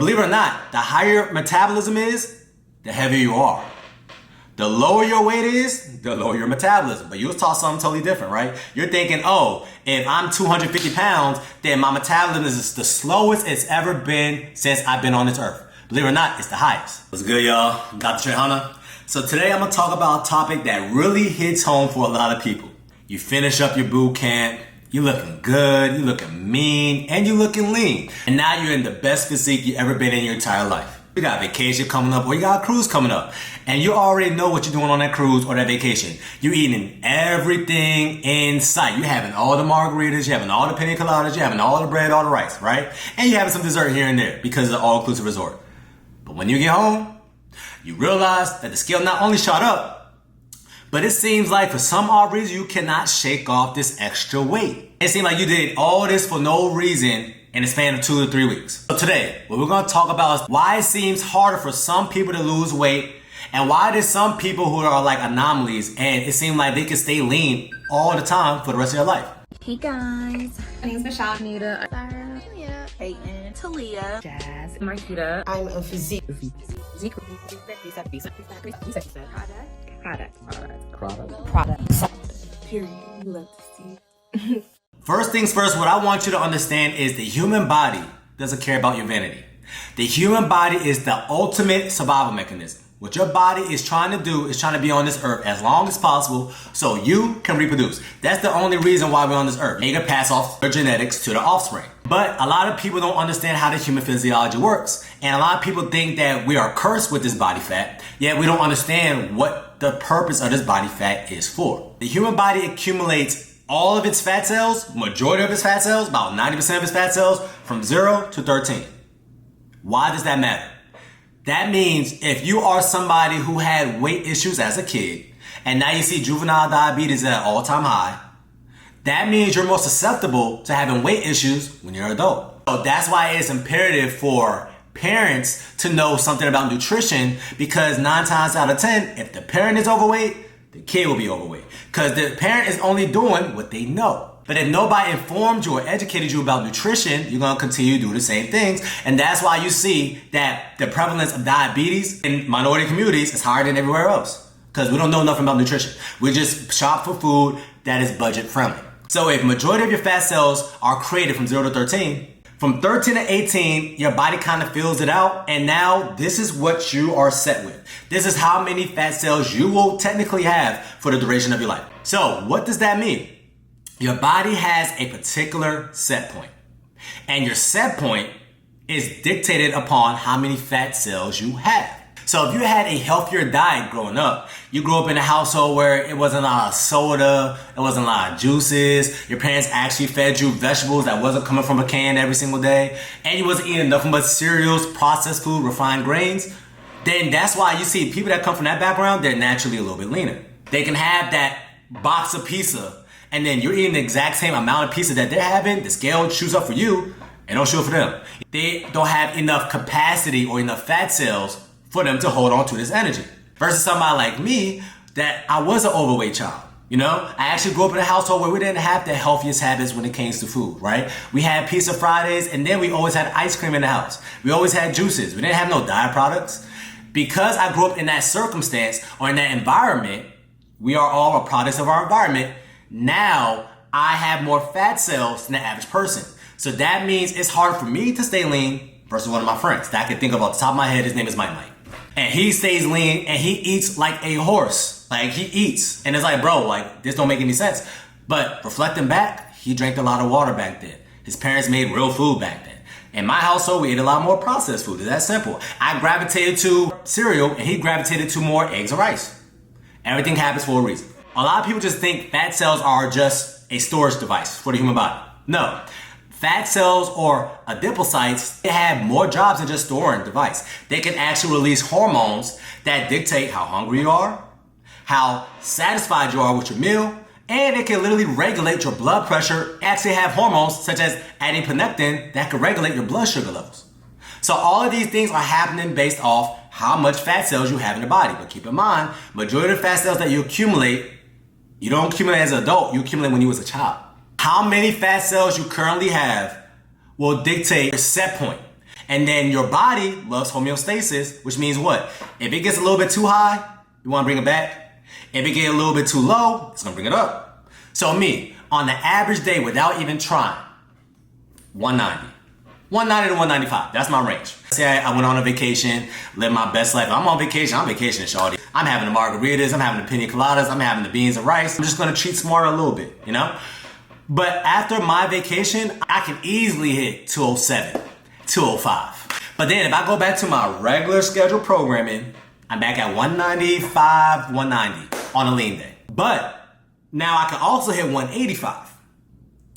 Believe it or not, the higher your metabolism is, the heavier you are. The lower your weight is, the lower your metabolism. But you was taught something totally different, right? You're thinking, oh, if I'm 250 pounds, then my metabolism is the slowest it's ever been since I've been on this earth. Believe it or not, it's the highest. What's good, y'all? Dr.Trehunna. So today I'm gonna talk about a topic that really hits home for a lot of people. You finish up your boot camp, you looking good, you looking mean, and you looking lean. And now you're in the best physique you ever been in your entire life. You got a vacation coming up or you got a cruise coming up. And you already know what you're doing on that cruise or that vacation. You're eating everything in sight. You're having all the margaritas, you're having all the pina coladas, you're having all the bread, all the rice, right? And you're having some dessert here and there because it's an all-inclusive resort. But when you get home, you realize that the scale not only shot up, but it seems like for some odd reason you cannot shake off this extra weight. It seems like you did all this for no reason in a span of 2 to 3 weeks. So today, what we're gonna talk about is why it seems harder for some people to lose weight and why there's some people who are like anomalies and it seems like they can stay lean all the time for the rest of their life. Hey guys, My name is Michelle. Anita, Sarah, Julia, Peyton, Talia, Jazz. Marquita. I'm a physique. Product. Period. You love to see. First things first, what I want you to understand is the human body doesn't care about your vanity. The human body is the ultimate survival mechanism. What your body is trying to do is trying to be on this earth as long as possible so you can reproduce. That's the only reason why we're on this earth. You can pass off your genetics to the offspring. But a lot of people don't understand how the human physiology works. And a lot of people think that we are cursed with this body fat, yet we don't understand what the purpose of this body fat is for. The human body accumulates all of its fat cells, majority of its fat cells, about 90% of its fat cells, from 0 to 13. Why does that matter? That means if you are somebody who had weight issues as a kid, and now you see juvenile diabetes at an all-time high, that means you're more susceptible to having weight issues when you're an adult. So that's why it's imperative for parents to know something about nutrition, because 9 times out of 10, if the parent is overweight, the kid will be overweight. Because the parent is only doing what they know. But if nobody informed you or educated you about nutrition, you're going to continue to do the same things. And that's why you see that the prevalence of diabetes in minority communities is higher than everywhere else. Because we don't know nothing about nutrition. We just shop for food that is budget friendly. So if majority of your fat cells are created from 0 to 13, from 13 to 18, your body kind of fills it out. And now this is what you are set with. This is how many fat cells you will technically have for the duration of your life. So what does that mean? Your body has a particular set point. And your set point is dictated upon how many fat cells you have. So if you had a healthier diet growing up, you grew up in a household where it wasn't a lot of soda, it wasn't a lot of juices, your parents actually fed you vegetables that wasn't coming from a can every single day, and you wasn't eating nothing but cereals, processed food, refined grains, then that's why you see people that come from that background, they're naturally a little bit leaner. They can have that box of pizza, and then you're eating the exact same amount of pizza that they're having, the scale shoots up for you, and don't shoot up for them. They don't have enough capacity or enough fat cells for them to hold on to this energy. Versus somebody like me, that I was an overweight child. You know, I actually grew up in a household where we didn't have the healthiest habits when it came to food, right? We had pizza Fridays, and then we always had ice cream in the house. We always had juices. We didn't have no diet products. Because I grew up in that circumstance or in that environment, we are all a product of our environment. Now I have more fat cells than the average person. So that means it's hard for me to stay lean versus one of my friends that I can think of off the top of my head. His name is Mike. And he stays lean and he eats like a horse. Like he eats. And it's like, bro, like this don't make any sense. But reflecting back, he drank a lot of water back then. His parents made real food back then. In my household, we ate a lot more processed food. It's that simple. I gravitated to cereal and he gravitated to more eggs and rice. Everything happens for a reason. A lot of people just think fat cells are just a storage device for the human body. No. Fat cells or adipocytes, they have more jobs than just storing device. They can actually release hormones that dictate how hungry you are, how satisfied you are with your meal, and it can literally regulate your blood pressure. Actually have hormones such as adiponectin that can regulate your blood sugar levels. So all of these things are happening based off how much fat cells you have in the body. But keep in mind, majority of the fat cells that you accumulate, you don't accumulate as an adult, you accumulate when you was a child. How many fat cells you currently have will dictate your set point. And then your body loves homeostasis, which means what? If it gets a little bit too high, you want to bring it back. If it gets a little bit too low, it's going to bring it up. So me, on the average day without even trying, 190. 190 to 195. That's my range. Say I went on a vacation, live my best life. I'm on vacation. I'm vacationing, shawty. I'm having the margaritas. I'm having the pina coladas. I'm having the beans and rice. I'm just going to treat smarter a little bit, you know? But after my vacation, I can easily hit 207, 205. But then if I go back to my regular scheduled programming, I'm back at 195, 190 on a lean day. But now I can also hit 185.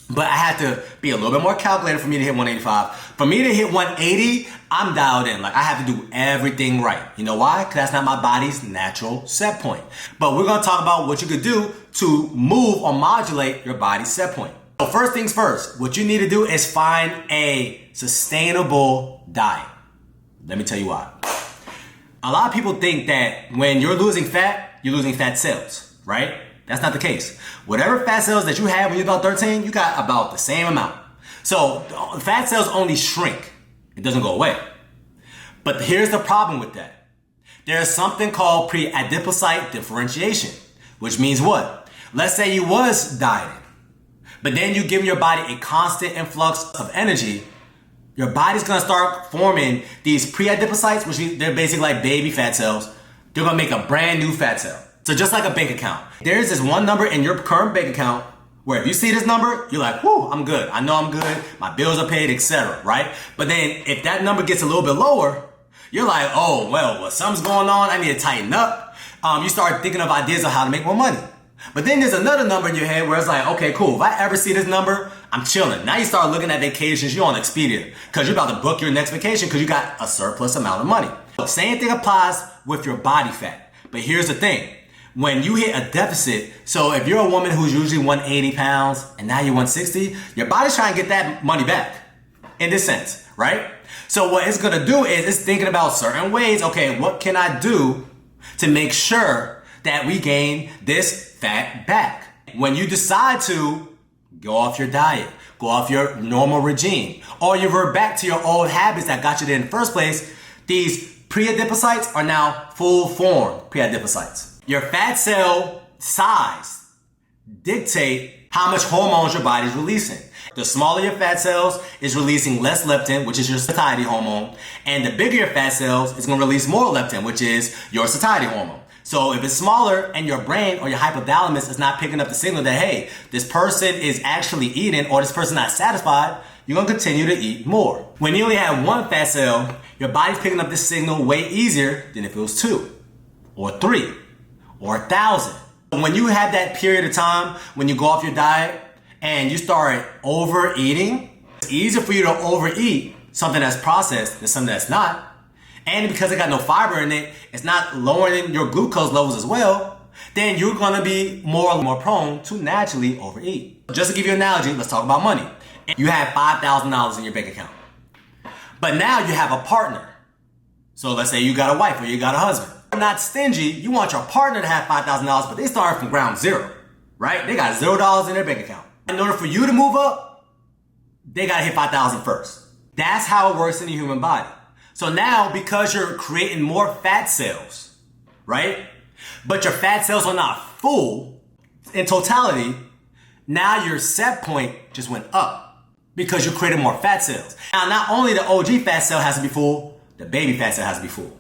But I have to be a little bit more calculated for me to hit 185. For me to hit 180, I'm dialed in. Like I have to do everything right. You know why? Because that's not my body's natural set point. But we're going to talk about what you could do to move or modulate your body's set point. So first things first, what you need to do is find a sustainable diet. Let me tell you why. A lot of people think that when you're losing fat, you're losing fat cells, right? That's not the case. Whatever fat cells that you had when you're about 13, you got about the same amount. So fat cells only shrink. It doesn't go away. But here's the problem with that. There's something called pre-adipocyte differentiation, which means what? Let's say you was dieting, but then you give your body a constant influx of energy. Your body's gonna start forming these pre-adipocytes, which means they're basically like baby fat cells. They're gonna make a brand new fat cell. So just like a bank account, there's this one number in your current bank account where if you see this number, you're like, whoo, I'm good. I know I'm good. My bills are paid, etc. Right? But then if that number gets a little bit lower, you're like, oh, well, something's going on. I need to tighten up. You start thinking of ideas of how to make more money. But then there's another number in your head where it's like, okay, cool. If I ever see this number, I'm chilling. Now you start looking at vacations. You're on Expedia because you're about to book your next vacation because you got a surplus amount of money. Same thing applies with your body fat. But here's the thing. When you hit a deficit, so if you're a woman who's usually 180 pounds and now you're 160, your body's trying to get that money back in this sense, right? So what it's gonna do is it's thinking about certain ways, okay, what can I do to make sure that we gain this fat back? When you decide to go off your diet, go off your normal regime, or you revert back to your old habits that got you there in the first place, these pre-adipocytes are now full form pre-adipocytes. Your fat cell size dictate how much hormones your body's releasing. The smaller your fat cells is releasing less leptin, which is your satiety hormone. And the bigger your fat cells is going to release more leptin, which is your satiety hormone. So if it's smaller and your brain or your hypothalamus is not picking up the signal that, hey, this person is actually eating or this person not satisfied, you're going to continue to eat more. When you only have one fat cell, your body's picking up this signal way easier than if it was 2 or 3. Or 1,000. When you have that period of time when you go off your diet and you start overeating, it's easier for you to overeat something that's processed than something that's not. And because it got no fiber in it, it's not lowering your glucose levels as well, then you're gonna be more prone to naturally overeat. Just to give you an analogy, let's talk about money. You have $5,000 in your bank account, but now you have a partner. So let's say you got a wife or you got a husband. Not stingy, you want your partner to have $5,000, but they start from ground zero, right? They got $0 in their bank account. In order for you to move up, they gotta hit 5,000 first. That's how it works in the human body. So now, because you're creating more fat cells, right? But your fat cells are not full in totality, now your set point just went up because you're creating more fat cells. Now, not only the OG fat cell has to be full, the baby fat cell has to be full.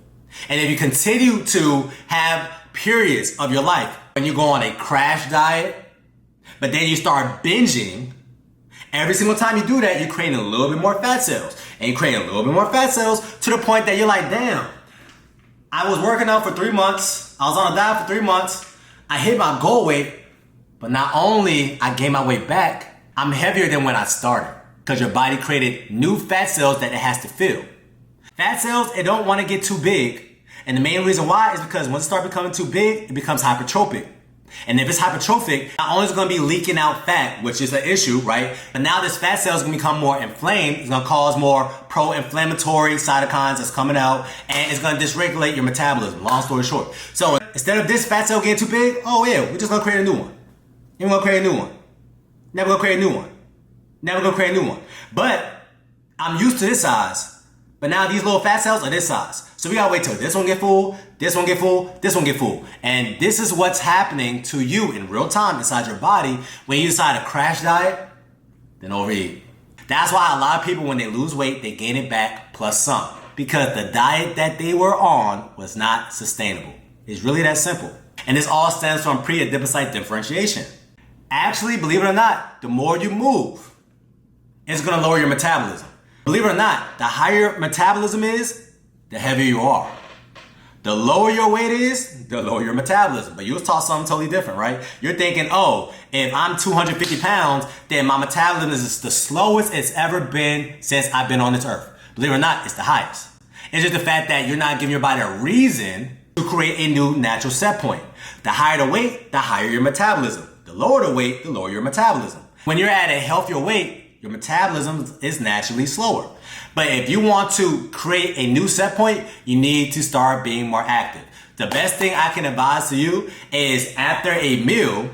And if you continue to have periods of your life when you go on a crash diet, but then you start binging, every single time you do that, you're creating a little bit more fat cells. And you're creating a little bit more fat cells to the point that you're like, damn, I was working out for 3 months. I was on a diet for 3 months. I hit my goal weight, but not only I gained my weight back, I'm heavier than when I started because your body created new fat cells that it has to fill. Fat cells, it don't want to get too big. And the main reason why is because once it starts becoming too big, it becomes hypertrophic. And if it's hypertrophic, not only is it going to be leaking out fat, which is an issue, right? But now this fat cell is going to become more inflamed. It's going to cause more pro-inflammatory cytokines that's coming out. And it's going to dysregulate your metabolism, long story short. So instead of this fat cell getting too big, oh yeah, we're just going to create a new one. And we're going to create a new one. Never going to create a new one. Never going to create a new one. But I'm used to this size. But now these little fat cells are this size. So we gotta wait till this one get full, this one get full, this one get full. And this is what's happening to you in real time inside your body when you decide to crash diet, then overeat. That's why a lot of people, when they lose weight, they gain it back plus some. Because the diet that they were on was not sustainable. It's really that simple. And this all stems from pre-adipocyte differentiation. Actually, believe it or not, the more you move, it's gonna lower your metabolism. Believe it or not, the higher your metabolism is, the heavier you are. The lower your weight is, the lower your metabolism. But you was taught something totally different, right? You're thinking, oh, if I'm 250 pounds, then my metabolism is the slowest it's ever been since I've been on this earth. Believe it or not, it's the highest. It's just the fact that you're not giving your body a reason to create a new natural set point. The higher the weight, the higher your metabolism. The lower the weight, the lower your metabolism. When you're at a healthier weight, your metabolism is naturally slower. But if you want to create a new set point, you need to start being more active. The best thing I can advise to you is after a meal,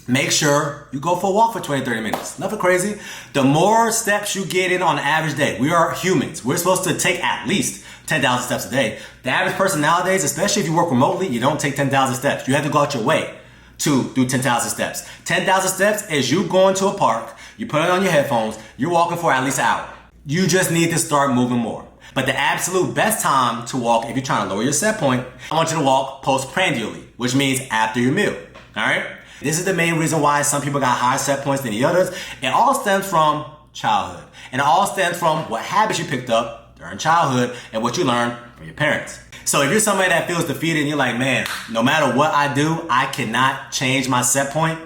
make sure you go for a walk for 20, 30 minutes. Nothing crazy. The more steps you get in on an average day, we are humans. We're supposed to take at least 10,000 steps a day. The average person nowadays, especially if you work remotely, you don't take 10,000 steps. You have to go out your way to do 10,000 steps. 10,000 steps is you going to a park, you put it on your headphones, you're walking for at least an hour. You just need to start moving more. But the absolute best time to walk, if you're trying to lower your set point, I want you to walk postprandially, which means after your meal. All right? This is the main reason why some people got higher set points than the others. It all stems from childhood. And it all stems from what habits you picked up during childhood and what you learned from your parents. So if you're somebody that feels defeated and you're like, man, no matter what I do, I cannot change my set point,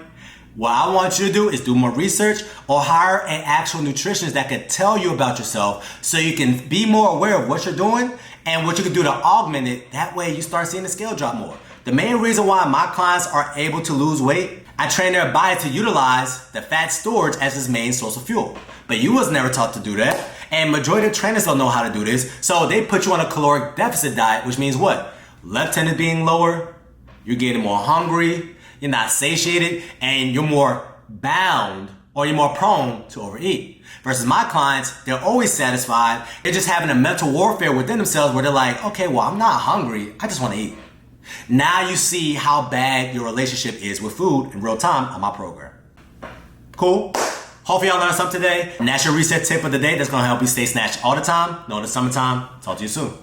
what I want you to do is do more research or hire an actual nutritionist that can tell you about yourself so you can be more aware of what you're doing and what you can do to augment it. That way you start seeing the scale drop more. The main reason why my clients are able to lose weight, I train their body to utilize the fat storage as its main source of fuel. But you was never taught to do that. And majority of trainers don't know how to do this. So they put you on a caloric deficit diet, which means what? Leptin is being lower, you're getting more hungry, you're not satiated, and you're more bound or you're more prone to overeat. Versus my clients, they're always satisfied. They're just having a mental warfare within themselves where they're like, okay, well, I'm not hungry. I just want to eat. Now you see how bad your relationship is with food in real time on my program. Cool? Hopefully y'all learned something today. And that's your reset tip of the day that's going to help you stay snatched all the time. No, in the summertime. Talk to you soon.